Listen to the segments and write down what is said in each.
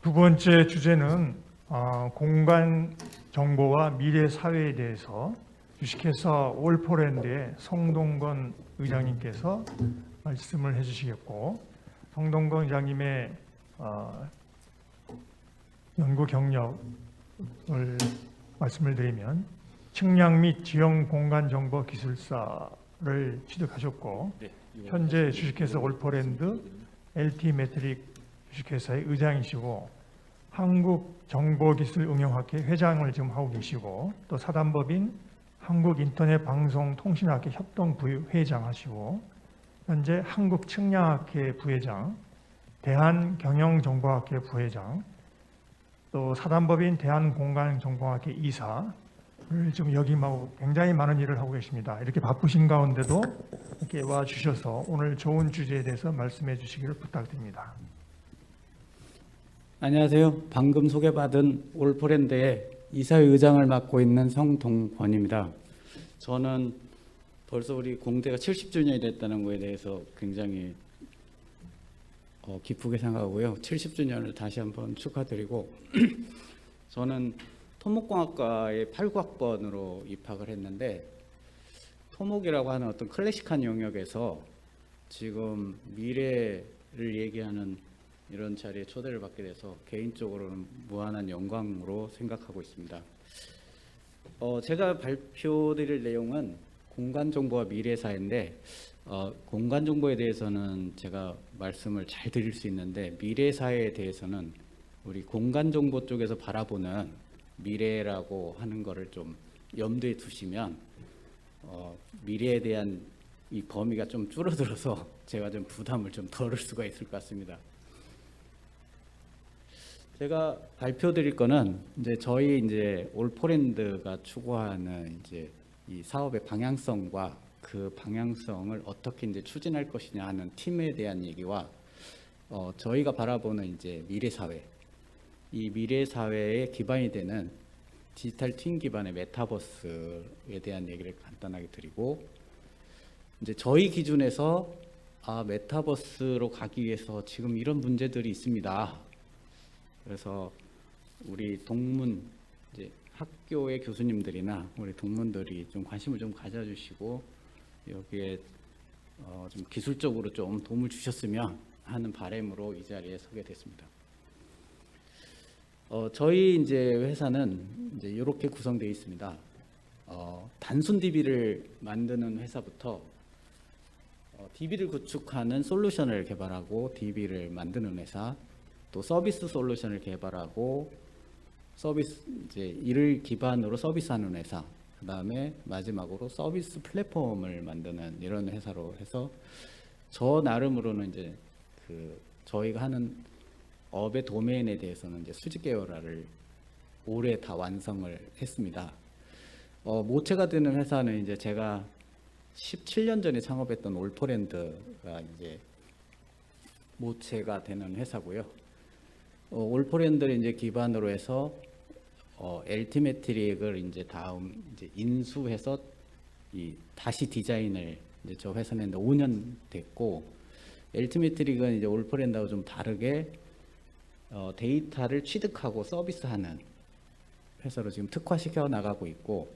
두 번째 주제는 공간 정보와 미래 사회에 대해서 주식회사 올포랜드의 성동건 의장님께서 말씀을 해주시겠고, 성동건 의장님의 연구 경력을 말씀을 드리면 측량 및 지형 공간 정보 기술사를 취득하셨고, 현재 주식회사 올포랜드 LT 매트릭 주식회사의 의장이시고, 한국정보기술응용학회 회장을 지금 하고 계시고, 또 사단법인 한국인터넷방송통신학회 협동부회장 하시고, 현재 한국측량학회 부회장, 대한경영정보학회 부회장, 또 사단법인 대한공간정보학회 이사를 지금 역임하고 굉장히 많은 일을 하고 계십니다. 이렇게 바쁘신 가운데도 이렇게 와주셔서 오늘 좋은 주제에 대해서 말씀해 주시기를 부탁드립니다. 안녕하세요. 방금 소개받은 올포랜드의 이사회장을 맡고 있는 성동권입니다. 저는 벌써 우리 공대가 70주년이 됐다는 거에 대해서 굉장히 기쁘게 생각하고요. 70주년을 다시 한번 축하드리고 저는 토목공학과의 89학번으로 입학을 했는데, 토목이라고 하는 어떤 클래식한 영역에서 지금 미래를 얘기하는 이런 자리에 초대를 받게 돼서 개인적으로는 무한한 영광으로 생각하고 있습니다. 제가 발표드릴 내용은 공간정보와 미래사회인데, 공간정보에 대해서는 제가 말씀을 잘 드릴 수 있는데, 미래사회에 대해서는 우리 공간정보 쪽에서 바라보는 미래라고 하는 거를 좀 염두에 두시면 미래에 대한 이 범위가 좀 줄어들어서 제가 좀 부담을 좀 덜을 수가 있을 것 같습니다. 제가 발표드릴 거는 저희 올포랜드가 추구하는 이 사업의 방향성과 그 방향성을 어떻게 추진할 것이냐 하는 팀에 대한 얘기와 저희가 바라보는 미래 사회, 이 미래 사회의 기반이 되는 디지털 트윈 기반의 메타버스에 대한 얘기를 간단하게 드리고, 저희 기준에서 메타버스로 가기 위해서 지금 이런 문제들이 있습니다. 그래서 우리 동문 학교의 교수님들이나 우리 동문들이 좀 관심을 좀 가져주시고 여기에 좀 기술적으로 좀 도움을 주셨으면 하는 바람으로 이 자리에 서게 됐습니다. 저희 회사는 이렇게 구성되어 있습니다. 단순 DB를 만드는 회사부터 DB를 구축하는 솔루션을 개발하고 DB를 만드는 회사, 또 서비스 솔루션을 개발하고 이를 기반으로 서비스하는 회사, 그 다음에 마지막으로 서비스 플랫폼을 만드는 이런 회사로 해서, 저 나름으로는 저희가 하는 업의 도메인에 대해서는 수직 계열화를 올해 다 완성을 했습니다. 모체가 되는 회사는 제가 17년 전에 창업했던 올포랜드가 모체가 되는 회사고요. 올포랜드를 기반으로 해서 LT 매트릭을 다음 인수해서 다시 디자인을 저 회사는 5년 됐고, LT 매트릭은 올포랜드하고 좀 다르게 데이터를 취득하고 서비스하는 회사로 지금 특화시켜 나가고 있고,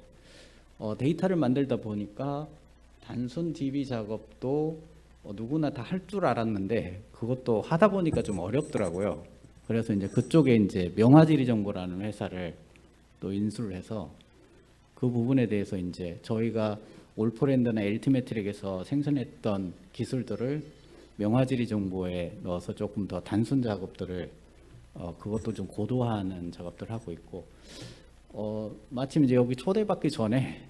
데이터를 만들다 보니까 단순 DB 작업도 누구나 다 할 줄 알았는데 그것도 하다 보니까 좀 어렵더라고요. 그래서 그쪽에 명화지리 정보라는 회사를 또 인수를 해서 그 부분에 대해서 저희가 올포랜드나 LT 매트릭에서 생산했던 기술들을 명화지리 정보에 넣어서 조금 더 단순 작업들을 그것도 좀 고도화하는 작업들을 하고 있고, 마침 여기 초대받기 전에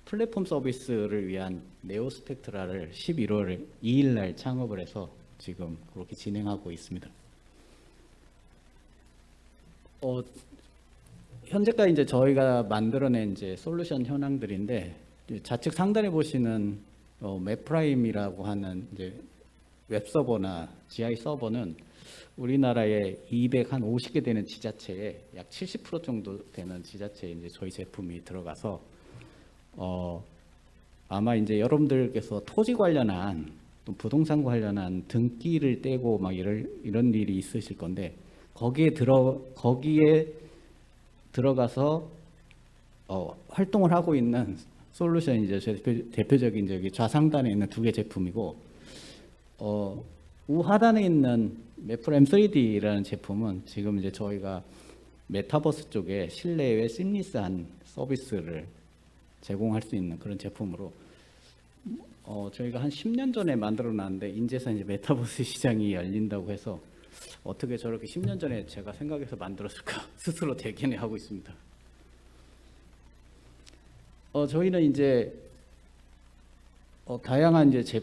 플랫폼 서비스를 위한 네오스펙트라를 11월 2일 날 창업을 해서 지금 그렇게 진행하고 있습니다. 현재까지 저희가 만들어낸 솔루션 현황들인데, 좌측 상단에 보시는 맵프라임이라고 하는 웹서버나 GI 서버는 우리나라에 250개 되는 지자체에 약 70% 정도 되는 지자체에 저희 제품이 들어가서 아마 여러분들께서 토지 관련한 또 부동산 관련한 등기를 떼고 막 이런 일이 있으실 건데 거기에 들어가서 활동을 하고 있는 솔루션이 이제 대표적인 저기 좌상단에 있는 두 개 제품이고 우하단에 있는 매플 M3D라는 제품은 지금 이제 저희가 메타버스 쪽에 실내외 심리스한 서비스를 제공할 수 있는 그런 제품으로 저희가 한 10년 전에 만들어 놨는데 인제서 이제 메타버스 시장이 열린다고 해서 어떻게 저렇게 10년 전에 제가 생각해서 만들었을까 스스로 대견해 하고 있습니다. 저희는 이제 다양한 이제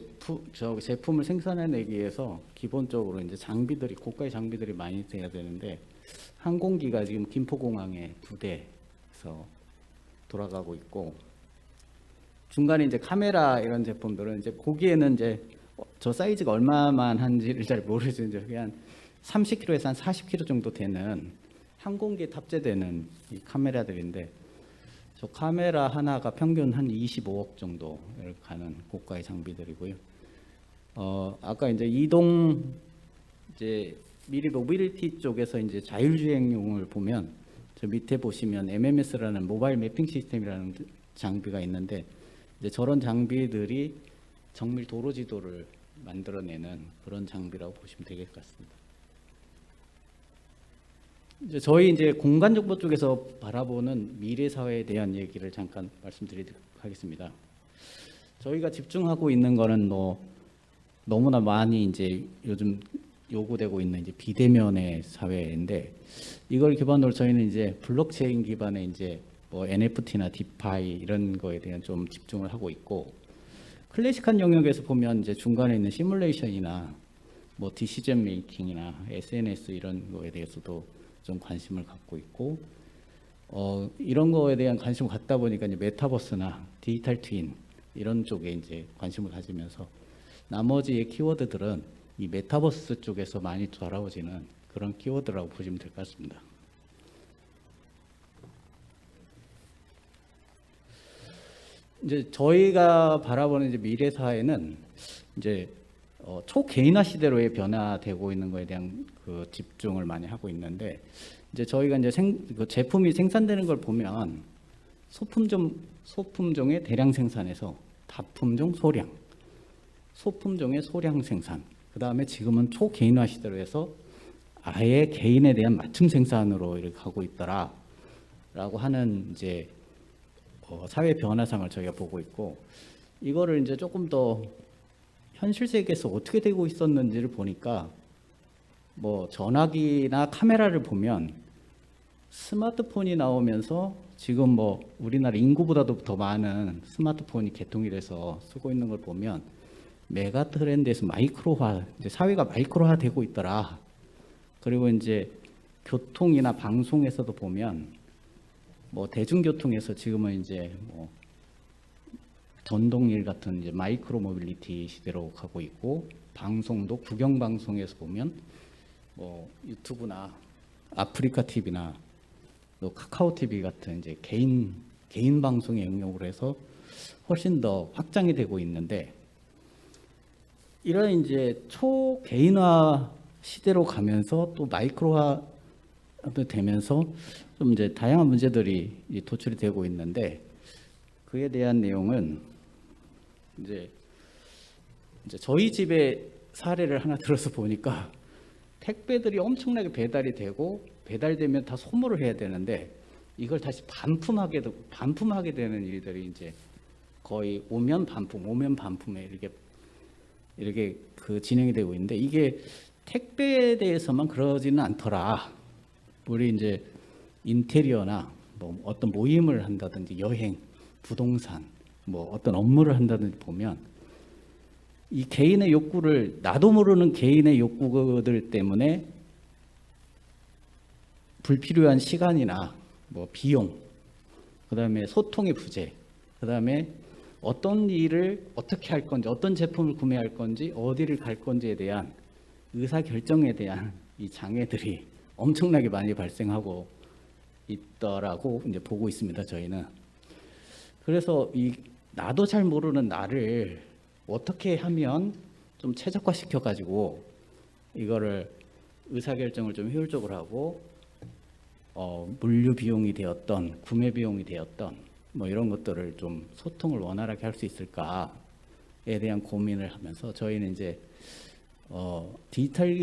제품을 생산해내기 위해서 기본적으로 이제 장비들이 고가의 장비들이 많이 돼야 되는데 항공기가 지금 김포공항에 2대에서 돌아가고 있고 중간에 이제 카메라 이런 제품들은 이제 보기에는 이제 저 사이즈가 얼마만 한지를 잘 모르겠어요. 이제 그냥 30kg에서 한 40kg 정도 되는 항공기에 탑재되는 이 카메라들인데 저 카메라 하나가 평균 한 25억 정도 가는 고가의 장비들이고요. 아까 이제 이제 미리 모빌리티 쪽에서 이제 자율주행용을 보면 저 밑에 보시면 MMS라는 모바일 매핑 시스템이라는 장비가 있는데 이제 저런 장비들이 정밀 도로 지도를 만들어내는 그런 장비라고 보시면 될 것 같습니다. 이제 저희 이제 공간 정보 쪽에서 바라보는 미래 사회에 대한 얘기를 잠깐 말씀드리도록 하겠습니다. 저희가 집중하고 있는 거는 너무나 많이 이제 요즘 요구되고 있는 이제 비대면의 사회인데 이걸 기반으로 저희는 이제 블록체인 기반의 이제 NFT나 디파이 이런 거에 대한 좀 집중을 하고 있고 클래식한 영역에서 보면 이제 중간에 있는 시뮬레이션이나 디시전 메이킹이나 SNS 이런 거에 대해서도 좀 관심을 갖고 있고 이런 거에 대한 관심을 갖다 보니까 이제 메타버스나 디지털 트윈 이런 쪽에 이제 관심을 가지면서 나머지의 키워드들은 이 메타버스 쪽에서 많이 돌아오지는 그런 키워드라고 보시면 될 것 같습니다. 이제 저희가 바라보는 이제 미래 사회는 이제 초개인화 시대로의 변화되고 있는 것에 대한 그 집중을 많이 하고 있는데 이제 저희가 이제 그 제품이 생산되는 걸 보면 소품종의 대량 생산에서 다품종 소량, 소품종의 소량 생산, 그 다음에 지금은 초개인화 시대로 해서 아예 개인에 대한 맞춤 생산으로 이렇게 가고 있더라라고 하는 이제 사회 변화상을 저희가 보고 있고 이거를 이제 조금 더 현실 세계에서 어떻게 되고 있었는지를 보니까 전화기나 카메라를 보면 스마트폰이 나오면서 지금 우리나라 인구보다도 더 많은 스마트폰이 개통이 돼서 쓰고 있는 걸 보면 메가 트렌드에서 마이크로화, 이제 사회가 마이크로화 되고 있더라. 그리고 이제 교통이나 방송에서도 보면 대중교통에서 지금은 이제 전동일 같은 이제 마이크로 모빌리티 시대로 가고 있고 방송도 국영 방송에서 보면 유튜브나 아프리카 TV나 또 카카오 TV 같은 이제 개인 방송의 영역으로 해서 훨씬 더 확장이 되고 있는데 이런 이제 초개인화 시대로 가면서 또 마이크로화도 되면서 좀 이제 다양한 문제들이 도출이 되고 있는데 그에 대한 내용은 이제 저희 집의 사례를 하나 들어서 보니까 택배들이 엄청나게 배달이 되고 배달되면 다 소모를 해야 되는데 이걸 다시 반품하게 되는 일들이 이제 거의 오면 반품에 이렇게 그 진행이 되고 있는데 이게 택배에 대해서만 그러지는 않더라. 우리 이제 인테리어나 어떤 모임을 한다든지 여행, 부동산, 어떤 업무를 한다든지 보면 이 개인의 욕구를 나도 모르는 개인의 욕구들 때문에 불필요한 시간이나 비용, 그다음에 소통의 부재, 그다음에 어떤 일을 어떻게 할 건지, 어떤 제품을 구매할 건지, 어디를 갈 건지에 대한 의사 결정에 대한 이 장애들이 엄청나게 많이 발생하고 있더라고 이제 보고 있습니다. 저희는. 그래서 이 나도 잘 모르는 나를 어떻게 하면 좀 최적화 시켜가지고 이거를 의사결정을 좀 효율적으로 하고 물류 비용이 되었던 구매 비용이 되었던 뭐 이런 것들을 좀 소통을 원활하게 할 수 있을까에 대한 고민을 하면서 저희는 이제 디지털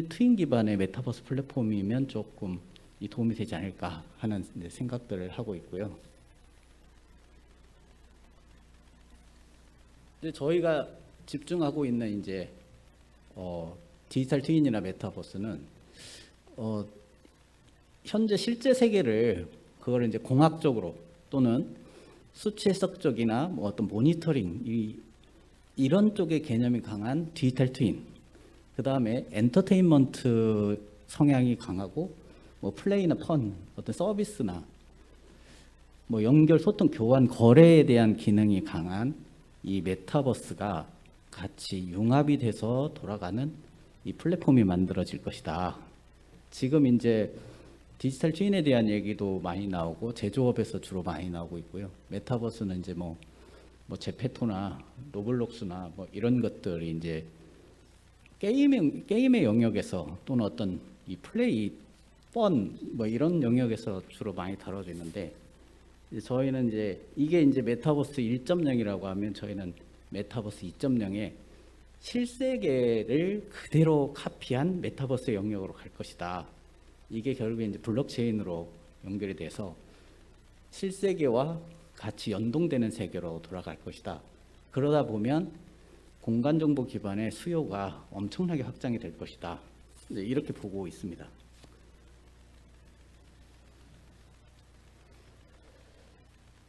트윈 기반의 메타버스 플랫폼이면 조금 이 도움이 되지 않을까 하는 이제 생각들을 하고 있고요. 이제 저희가 집중하고 있는 이제 디지털 트윈이나 메타버스는 현재 실제 세계를 그걸 이제 공학적으로 또는 수치 해석적이나 뭐 어떤 모니터링 이런 쪽의 개념이 강한 디지털 트윈, 그 다음에 엔터테인먼트 성향이 강하고 뭐 플레이나 펀, 어떤 서비스나 뭐 연결, 소통, 교환, 거래에 대한 기능이 강한 이 메타버스가 같이 융합이 돼서 돌아가는 이 플랫폼이 만들어질 것이다. 지금 이제 디지털 트윈에 대한 얘기도 많이 나오고 제조업에서 주로 많이 나오고 있고요. 메타버스는 이제 뭐 제페토나 로블록스나 뭐 이런 것들이 이제 게임의 영역에서 또는 어떤 이 플레이, 펀 뭐 이런 영역에서 주로 많이 다뤄져 있는데 저희는 이제 이게 이제 메타버스 1.0이라고 하면 저희는 메타버스 2.0에 실세계를 그대로 카피한 메타버스 영역으로 갈 것이다. 이게 결국에 이제 블록체인으로 연결이 돼서 실세계와 같이 연동되는 세계로 돌아갈 것이다. 그러다 보면 공간정보 기반의 수요가 엄청나게 확장이 될 것이다. 이렇게 보고 있습니다.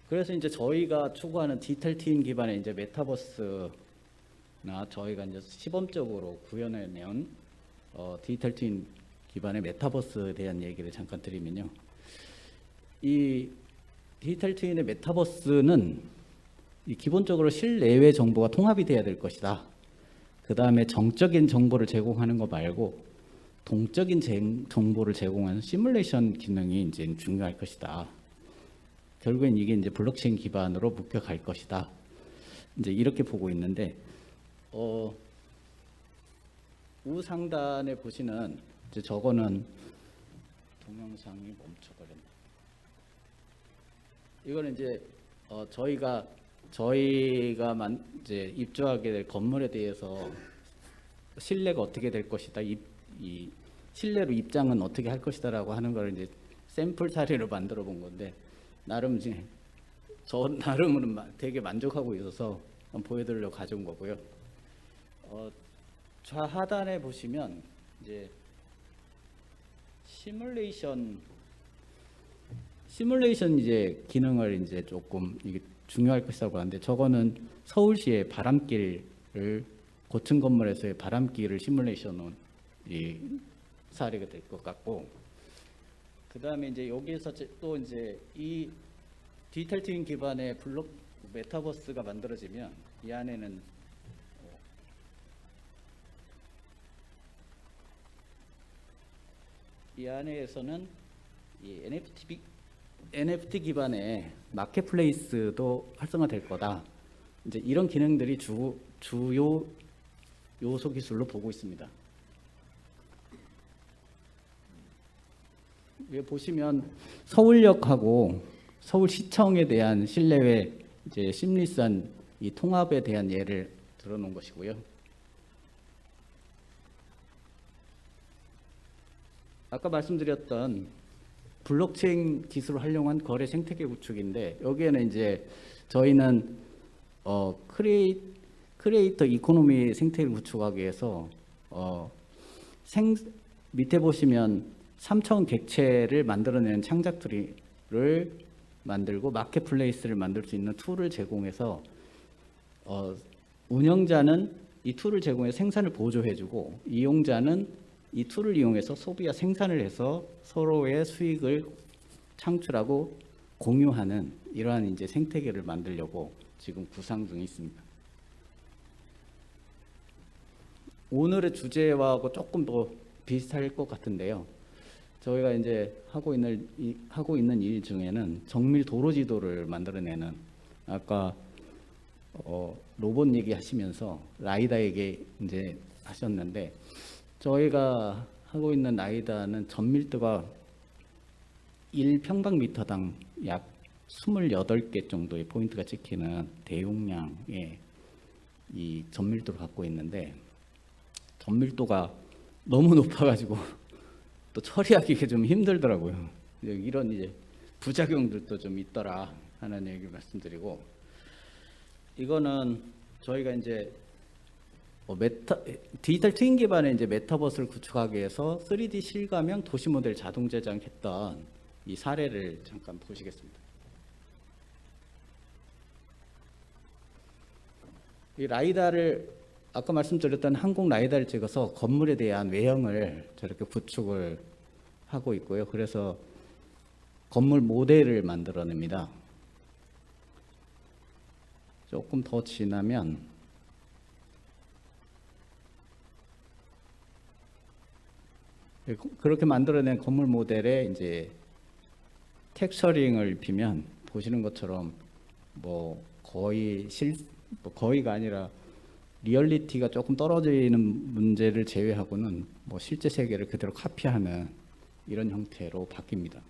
그래서 이제 저희가 추구하는 디지털 트윈 기반의 이제 메타버스나 저희가 이제 시범적으로 구현해낸 디지털 트윈 기반의 메타버스에 대한 얘기를 잠깐 드리면요. 이 디지털 트윈의 메타버스는 기본적으로 실내외 정보가 통합이 돼야 될 것이다. 그 다음에 정적인 정보를 제공하는 거 말고 동적인 정보를 제공하는 시뮬레이션 기능이 이제 중요할 것이다. 결국엔 이게 이제 블록체인 기반으로 묶여갈 것이다. 이제 이렇게 보고 있는데, 우상단에 보시는 이제 저거는 동영상이 멈춰버렸네. 이거는 이제 저희가 이제 입주하게 될 건물에 대해서 실내가 어떻게 될 것이다, 이 실내로 입장은 어떻게 할 것이다라고 하는 걸 이제 샘플 사례로 만들어 본 건데. 나름 이제 저 나름으로는 되게 만족하고 있어서 한번 보여드리려고 가져온 거고요. 좌하단에 보시면 이제 시뮬레이션 이제 기능을 이제 조금 이게 중요할 것이라고 하는데 저거는 서울시의 바람길을 고층 건물에서의 바람길을 시뮬레이션은 이 사례가 될 것 같고. 그 다음에 이제 여기에서 또 이제 이 디지털 트윈 기반의 메타버스가 만들어지면 이 안에는 이 안에서는 이 NFT 기반의 마켓플레이스도 활성화될 거다. 이제 이런 기능들이 주요 요소 기술로 보고 있습니다. 여기 보시면 서울역하고 서울시청에 대한 실내외 이제 심리선 이 통합에 대한 예를 들어놓은 것이고요. 아까 말씀드렸던 블록체인 기술을 활용한 거래 생태계 구축인데 여기에는 이제 저희는 크리에이터 이코노미 생태계를 구축하기 위해서 밑에 보시면 3차원 객체를 만들어내는 창작들을 만들고 마켓플레이스를 만들 수 있는 툴을 제공해서 운영자는 이 툴을 제공해 생산을 보조해주고 이용자는 이 툴을 이용해서 소비와 생산을 해서 서로의 수익을 창출하고 공유하는 이러한 이제 생태계를 만들려고 지금 구상 중에 있습니다. 오늘의 주제와 조금 더 비슷할 것 같은데요. 저희가 이제 하고 있는 일 중에는 정밀 도로 지도를 만들어내는 아까 로봇 얘기하시면서 라이다 얘기 이제 하셨는데 저희가 하고 있는 라이다는 전밀도가 1평방미터당 약 28개 정도의 포인트가 찍히는 대용량의 이 전밀도를 갖고 있는데 전밀도가 너무 높아가지고 또 처리하기가 좀 힘들더라고요. 이런 이제 부작용들도 좀 있더라 하는 얘기 말씀드리고, 이거는 저희가 이제 디지털 트윈 기반의 이제 메타버스를 구축하기 위해서 3D 실감형 도시 모델 자동 제작했던 이 사례를 잠깐 보시겠습니다. 이 라이다를 아까 말씀드렸던 항공 라이다를 찍어서 건물에 대한 외형을 저렇게 구축을 하고 있고요. 그래서 건물 모델을 만들어냅니다. 조금 더 지나면 그렇게 만들어낸 건물 모델에 이제 텍스처링을 입히면 보시는 것처럼 뭐 거의가 아니라 리얼리티가 조금 떨어지는 문제를 제외하고는 뭐 실제 세계를 그대로 카피하는 이런 형태로 바뀝니다.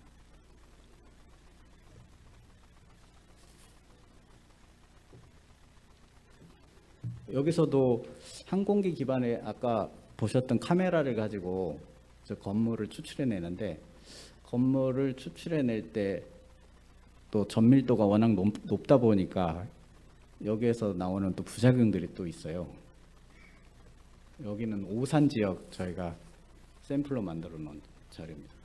여기서도 항공기 기반의 아까 보셨던 카메라를 가지고 저 건물을 추출해내는데, 건물을 추출해낼 때 또 전밀도가 워낙 높다 보니까 여기에서 나오는 또 부작용들이 또 있어요. 여기는 오산 지역 저희가 샘플로 만들어 놓은 자료입니다.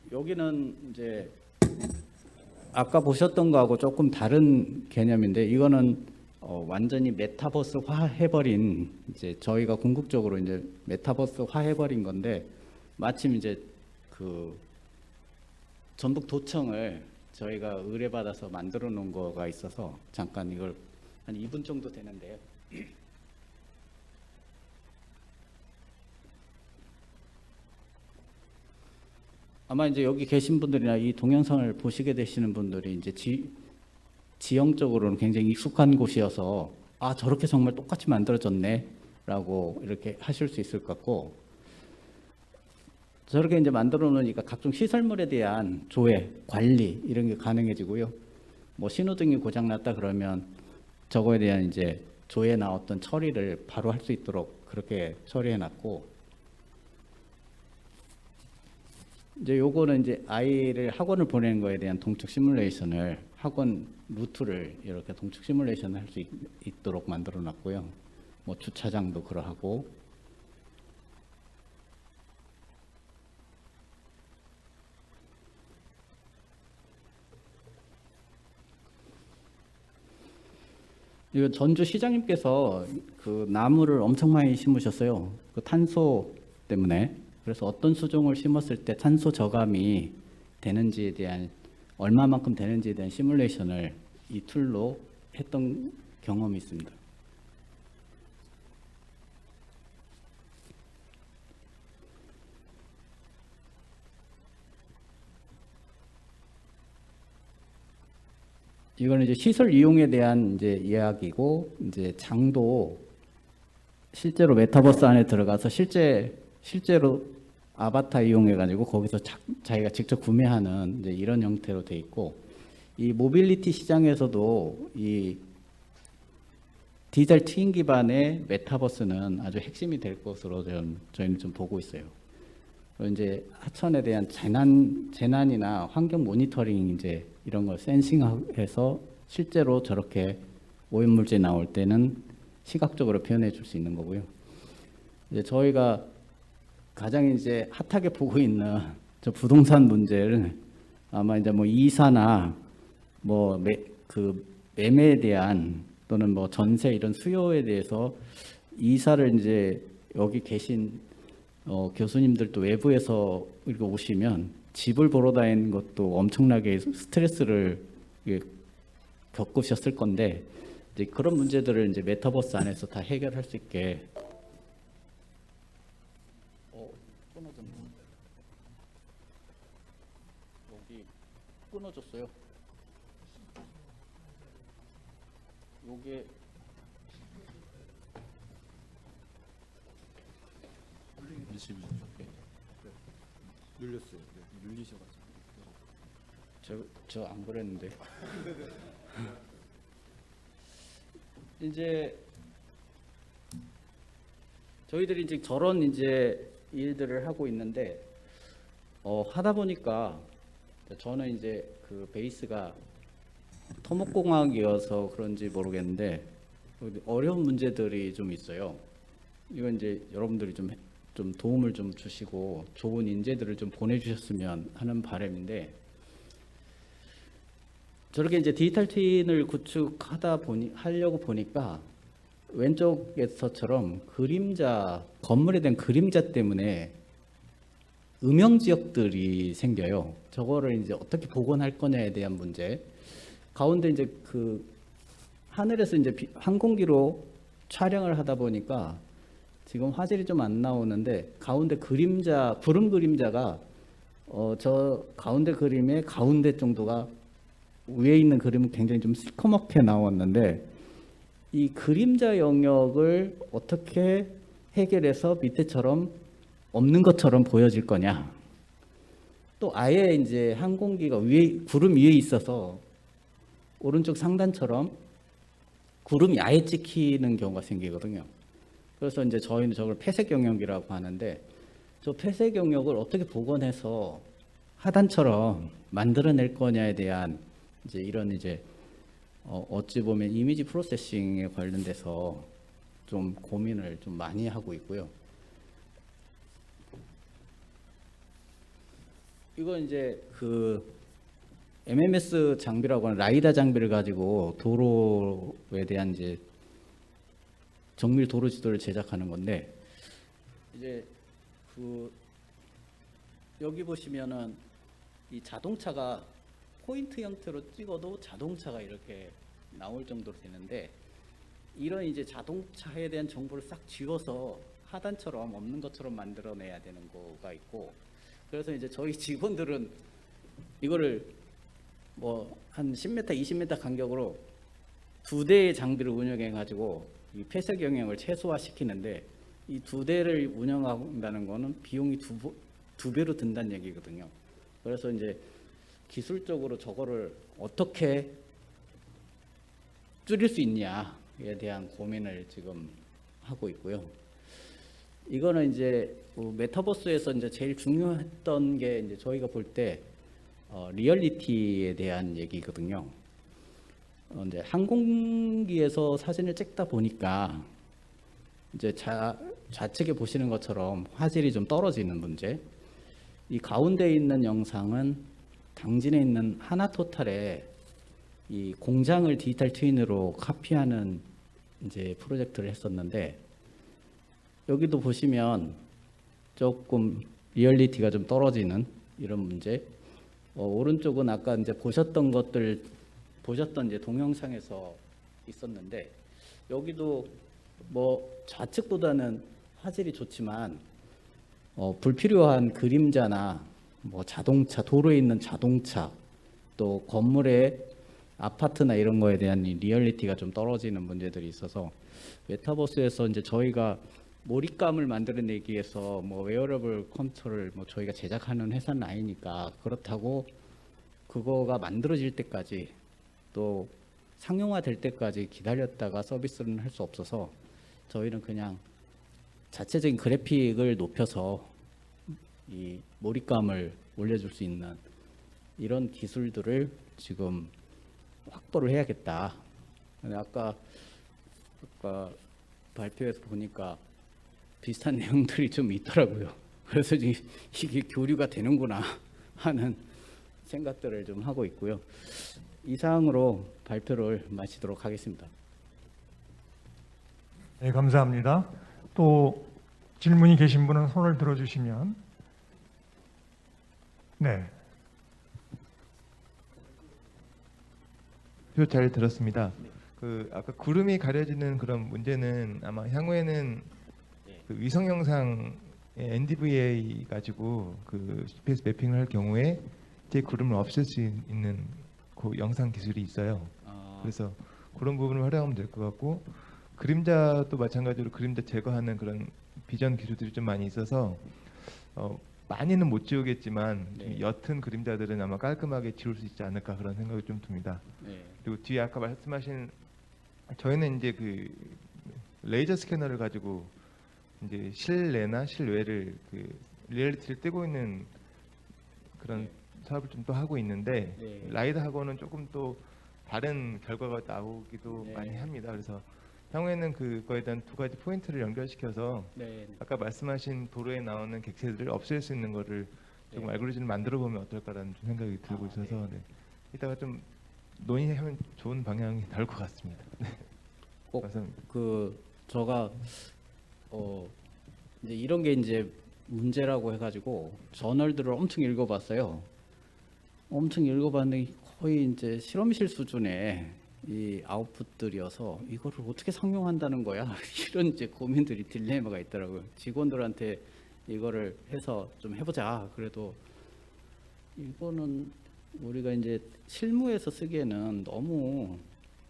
여기는 이제 아까 보셨던 거하고 조금 다른 개념인데, 이거는 완전히 메타버스화 해버린, 이제 저희가 궁극적으로 이제 메타버스화 해버린 건데, 마침 이제 그 전북도청을 저희가 의뢰받아서 만들어 놓은 거가 있어서 잠깐 이걸 한 2분 정도 되는데요. 아마 이제 여기 계신 분들이나 이 동영상을 보시게 되시는 분들이 이제 지형적으로는 굉장히 익숙한 곳이어서 아, 저렇게 정말 똑같이 만들어졌네 라고 이렇게 하실 수 있을 것 같고, 저렇게 이제 만들어 놓으니까 각종 시설물에 대한 조회, 관리 이런 게 가능해지고요. 뭐 신호등이 고장 났다 그러면 저거에 대한 이제 조회나 어떤 처리를 바로 할 수 있도록 그렇게 처리해 놨고, 이제 요거는 이제 아이를 학원을 보내는 거에 대한 동축 시뮬레이션을, 학원 루트를 이렇게 동축 시뮬레이션을 할 수 있도록 만들어 놨고요. 뭐 주차장도 그러하고, 이거 전주 시장님께서 그 나무를 엄청 많이 심으셨어요. 그 탄소 때문에. 그래서 어떤 수종을 심었을 때 탄소 저감이 되는지에 대한, 얼마만큼 되는지에 대한 시뮬레이션을 이 툴로 했던 경험이 있습니다. 이거는 이제 시설 이용에 대한 이제 이야기고, 이제 장도 실제로 메타버스 안에 들어가서 실제로 아바타 이용해 가지고 거기서 자기가 직접 구매하는 이제 이런 형태로 돼 있고, 이 모빌리티 시장에서도 이 디지털 트윈 기반의 메타버스는 아주 핵심이 될 것으로 저희는 좀 보고 있어요. 그리고 이제 하천에 대한 재난이나 환경 모니터링 이제 이런 걸 센싱해서 실제로 저렇게 오염물질 나올 때는 시각적으로 표현해 줄 수 있는 거고요. 이제 저희가 가장 이제 핫하게 보고 있는 저 부동산 문제를 아마 이제 뭐 이사나 뭐 매매에 대한 또는 뭐 전세 이런 수요에 대해서 이사를 이제 여기 계신 교수님들도 외부에서 이렇게 오시면 집을 보러 다니는 것도 엄청나게 스트레스를 이게 겪으셨을 건데 이제 그런 문제들을 이제 메타버스 안에서 다 해결할 수 있게 끊어졌네. 여기 끊어졌어요. 요게 눌렸어요. 네, 눌리셔가지고. 저 안 그랬는데. 이제 저희들이 이제 저런 이제 일들을 하고 있는데 하다 보니까 저는 이제 그 베이스가 토목공학이어서 그런지 모르겠는데 어려운 문제들이 좀 있어요. 이건 이제 여러분들이 좀 도움을 좀 주시고 좋은 인재들을 좀 보내주셨으면 하는 바람인데 저렇게 이제 디지털 트윈을 하려고 보니까 왼쪽에서처럼 건물에 대한 그림자 때문에 음영 지역들이 생겨요. 저거를 이제 어떻게 복원할 거냐에 대한 문제. 가운데 이제 그 하늘에서 이제 항공기로 촬영을 하다 보니까 지금 화질이 좀 안 나오는데 가운데 구름 그림자가 저 가운데 그림의 가운데 정도가 위에 있는 그림은 굉장히 좀 시커멓게 나왔는데 이 그림자 영역을 어떻게 해결해서 밑에처럼 없는 것처럼 보여질 거냐. 또 아예 이제 항공기가 구름 위에 있어서 오른쪽 상단처럼 구름이 아예 찍히는 경우가 생기거든요. 그래서 이제 저희는 저걸 폐색 영역이라고 하는데 저 폐색 영역을 어떻게 복원해서 하단처럼 만들어낼 거냐에 대한 이제 이런 이제 어찌 보면 이미지 프로세싱에 관련돼서 좀 고민을 좀 많이 하고 있고요. 이건 이제 그 MMS 장비라고 하는 라이다 장비를 가지고 도로에 대한 이제 정밀 도로 지도를 제작하는 건데 이제 그 여기 보시면은 이 자동차가 포인트 형태로 찍어도 자동차가 이렇게 나올 정도로 되는데 이런 이제 자동차에 대한 정보를 싹 지워서 하단처럼 없는 것처럼 만들어내야 되는 거가 있고 그래서 이제 저희 직원들은 이거를 뭐 한 10m, 20m 간격으로 2대의 장비를 운영해 가지고 이 폐색 영역을 최소화시키는데 이 2대를 운영한다는 거는 비용이 두 배로 든다는 얘기거든요. 그래서 이제 기술적으로 저거를 어떻게 줄일 수 있냐에 대한 고민을 지금 하고 있고요. 이거는 이제 메타버스에서 이제 제일 중요했던 게 이제 저희가 볼 때 리얼리티에 대한 얘기거든요. 이제 항공기에서 사진을 찍다 보니까 이제 좌측에 보시는 것처럼 화질이 좀 떨어지는 문제. 이 가운데 있는 영상은 당진에 있는 하나토탈의 이 공장을 디지털 트윈으로 카피하는 이제 프로젝트를 했었는데 여기도 보시면 조금 리얼리티가 좀 떨어지는 이런 문제. 오른쪽은 아까 이제 보셨던 이제 동영상에서 있었는데 여기도 뭐 좌측보다는 화질이 좋지만 불필요한 그림자나 뭐 자동차, 도로에 있는 자동차, 또 건물의 아파트나 이런 거에 대한 이 리얼리티가 좀 떨어지는 문제들이 있어서 메타버스에서 이제 저희가 몰입감을 만들어내기 위해서 뭐 웨어러블 컨트롤을 뭐 저희가 제작하는 회사는 아니니까 그렇다고 그거가 만들어질 때까지 또 상용화 될 때까지 기다렸다가 서비스는 할 수 없어서 저희는 그냥 자체적인 그래픽을 높여서 이 몰입감을 올려줄 수 있는 이런 기술들을 지금 확보를 해야겠다. 근데 아까 발표에서 보니까 비슷한 내용들이 좀 있더라고요. 그래서 이게 교류가 되는구나 하는 생각들을 좀 하고 있고요. 이상으로 발표를 마치도록 하겠습니다. 네, 감사합니다. 또 질문이 계신 분은 손을 들어주시면 네. 잘 들었습니다. 그 아까 구름이 가려지는 그런 문제는 아마 향후에는 네. 그 위성 영상의 NDVI 가지고 그 GPS 매핑을 할 경우에 제 구름을 없앨 수 있는 그 영상 기술이 있어요. 그래서 그런 부분을 활용하면 될 것 같고, 그림자도 마찬가지로 그림자 제거하는 그런 비전 기술들이 좀 많이 있어서 많이는 못 지우겠지만 좀 네. 옅은 그림자들은 아마 깔끔하게 지울 수 있지 않을까 그런 생각이 좀 듭니다. 네. 그리고 뒤에 아까 말씀하신, 저희는 이제 그 레이저 스캐너를 가지고 이제 실내나 실외를 그 리얼리티를 떼고 있는 그런 네. 사업을 좀 또 하고 있는데, 네. 라이드하고는 조금 또 다른 결과가 나오기도 네. 많이 합니다. 그래서 향후에는 그거에 대한 두 가지 포인트를 연결시켜서 네. 아까 말씀하신 도로에 나오는 객체들을 없앨 수 있는 거를 조금 네. 알고리즘을 만들어 보면 어떨까라는 좀 생각이 들고 아, 있어서 네. 이따가 좀 논의하면 좋은 방향이 나올 것 같습니다. 네. 꼭 감사합니다. 그 저가 이제 이런 게 이제 문제라고 해가지고 저널들을 엄청 읽어봤어요. 엄청 읽어봤는데 거의 이제 실험실 수준의 이 아웃풋들이어서 이거를 어떻게 상용한다는 거야? 이런 이제 고민들이 딜레마가 있더라고요. 직원들한테 이거를 해서 좀 해보자. 그래도 이거는 우리가 이제 실무에서 쓰기에는 너무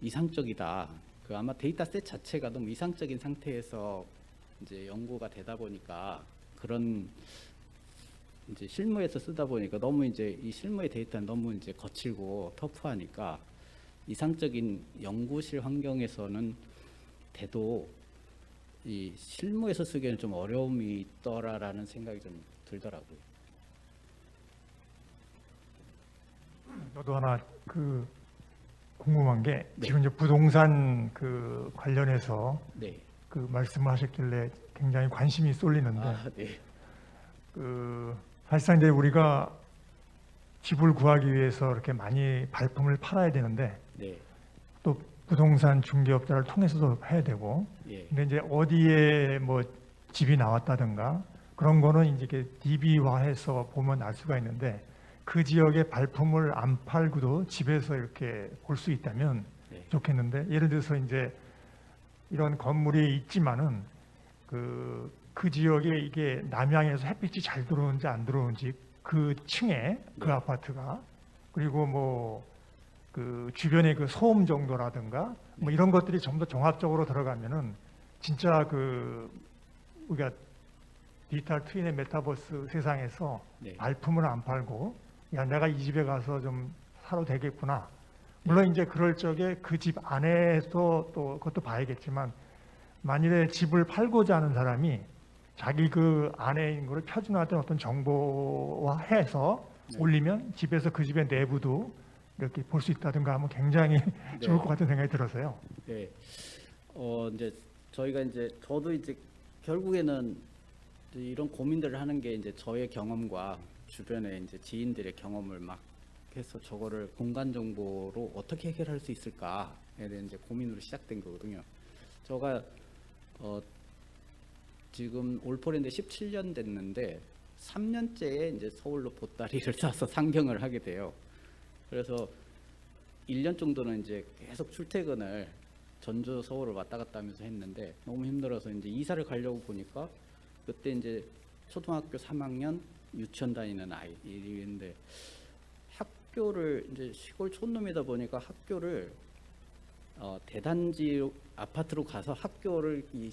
이상적이다. 그 아마 데이터셋 자체가 너무 이상적인 상태에서 이제 연구가 되다 보니까 그런 이제 실무에서 쓰다 보니까 너무 이제 이 실무의 데이터는 너무 이제 거칠고 터프하니까 이상적인 연구실 환경에서는 돼도 이 실무에서 쓰기에는 좀 어려움이 있더라라는 생각이 좀 들더라고요. 저도 하나 그 궁금한 게 네. 지금 이제 부동산 그 관련해서 네. 그 말씀하셨길래 굉장히 관심이 쏠리는데 아, 네. 그 사실상 이제 우리가 집을 구하기 위해서 이렇게 많이 발품을 팔아야 되는데 네. 또 부동산 중개업자를 통해서도 해야 되고 예. 근데 이제 어디에 뭐 집이 나왔다든가 그런 거는 이제 이렇게 DB화해서 보면 알 수가 있는데 그 지역의 발품을 안 팔고도 집에서 이렇게 볼 수 있다면 네. 좋겠는데 예를 들어서 이제 이런 건물이 있지만은 그 지역에 이게 남향에서 햇빛이 잘 들어오는지 안 들어오는지 그 층에 그 네. 아파트가 그리고 뭐 그 주변의 그 소음 정도라든가 뭐 네. 이런 것들이 좀 더 종합적으로 들어가면은 진짜 그 우리가 디지털 트윈의 메타버스 세상에서 네. 발품을 안 팔고 야 내가 이 집에 가서 좀 사도 되겠구나. 물론 이제 그럴 적에 그 집 안에서 또 그것도 봐야겠지만 만일에 집을 팔고자 하는 사람이 자기 그 안에 있는 거를 표준화된 어떤 정보화해서 네. 올리면 집에서 그 집의 내부도 이렇게 볼 수 있다든가 하면 굉장히 좋을 것 같은 생각이 들어서요. 네. 이제 저희가 이제 저도 이제 결국에는 이제 이런 고민들을 하는 게 이제 저의 경험과 주변의 이제 지인들의 경험을 막 해서 저거를 공간 정보로 어떻게 해결할 수 있을까에 대한 이제 고민으로 시작된 거거든요. 제가 지금 올포랜드 17년 됐는데 3년째에 이제 서울로 보따리를 싸서 상경을 하게 돼요. 그래서 1년 정도는 이제 계속 출퇴근을 전주 서울을 왔다 갔다 하면서 했는데 너무 힘들어서 이제 이사를 가려고 보니까 그때 이제 초등학교 3학년 유치원 다니는 아이인데 학교를 이제 시골 촌놈이다 보니까 학교를 대단지 아파트로 가서 학교를 이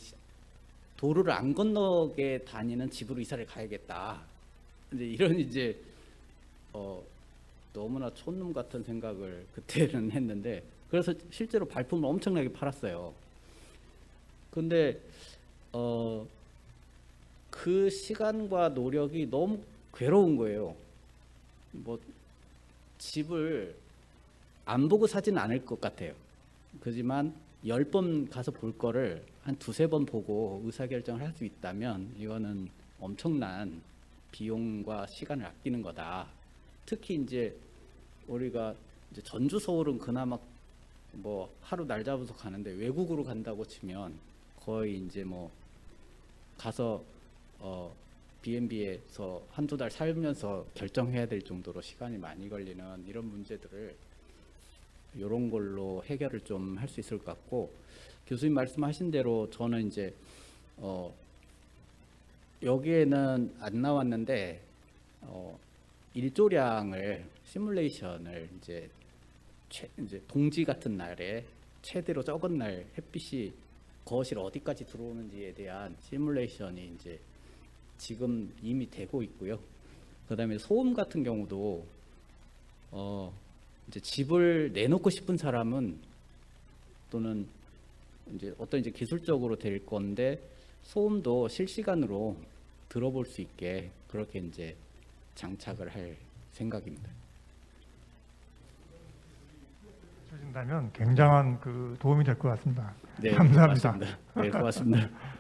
도로를 안 건너게 다니는 집으로 이사를 가야겠다. 이제 이런 이제 너무나 촌놈 같은 생각을 그때는 했는데 그래서 실제로 발품을 엄청나게 팔았어요. 근데 그 시간과 노력이 너무 괴로운 거예요. 뭐 집을 안 보고 사지는 않을 것 같아요. 그지만 10번 가서 볼 거를 한 2-3번 보고 의사결정을 할 수 있다면 이거는 엄청난 비용과 시간을 아끼는 거다. 특히 이제 우리가 이제 전주 서울은 그나마 뭐 하루 날 잡아서 가는데 외국으로 간다고 치면 거의 이제 뭐 가서 B&B에서 한두 달 살면서 결정해야 될 정도로 시간이 많이 걸리는 이런 문제들을 이런 걸로 해결을 좀 할 수 있을 것 같고, 교수님 말씀하신 대로 저는 이제 여기에는 안 나왔는데 일조량을 시뮬레이션을 이제 동지 같은 날에 최대로 적은 날 햇빛이 거실 어디까지 들어오는지에 대한 시뮬레이션이 이제 지금 이미 되고 있고요. 그다음에 소음 같은 경우도 이제 집을 내놓고 싶은 사람은 또는 이제 어떤 이제 기술적으로 될 건데 소음도 실시간으로 들어볼 수 있게 그렇게 이제 장착을 할 생각입니다. 주신다면 굉장한 그 도움이 될 것 같습니다. 네, 감사합니다. 고맙습니다. 네, 고맙습니다.